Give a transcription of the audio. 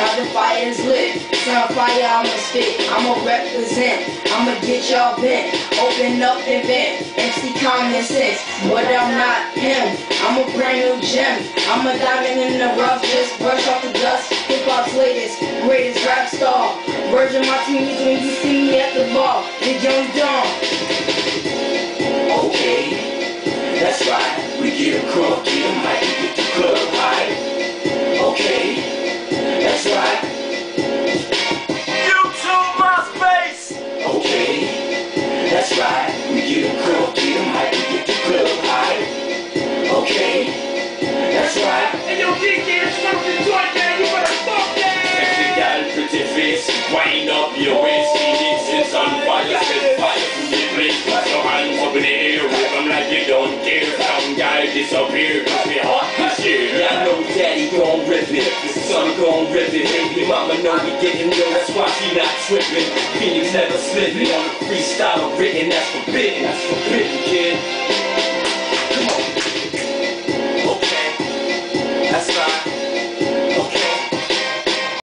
Now the fire is lit. Sun fire, I'ma spit. I'ma represent. I'ma get y'all bent. Open up and vent. MC Common Sense, but I'm not him. I'm a brand new gem. I'm a diamond in the rough. Just brush off the dust. Hip hop's latest, greatest rap star. Virgin Martinis when you see me at the bar. The Young Dawn. Okay, that's right. We get a crunk, get a mic, we get the club high. Okay, that's right. YouTube, MySpace. Okay, that's right. We get a crunk, get a mic, we get the club high. Okay, that's right. And yo, geeky, smoke the joint, man. You better fuck that. Sexy gal, pretty face, wind up your waist, incense on fire, set fire to the place. Put your hands up in the air, whip them like you don't care. Some guy disappear, cause we hot this year. Yeah, I know daddy gon' rip it, son gon' rip it. Baby mama know we getting real, that's why she not tripping. Phoenix never slipping on the freestyle written, that's forbidden, kid.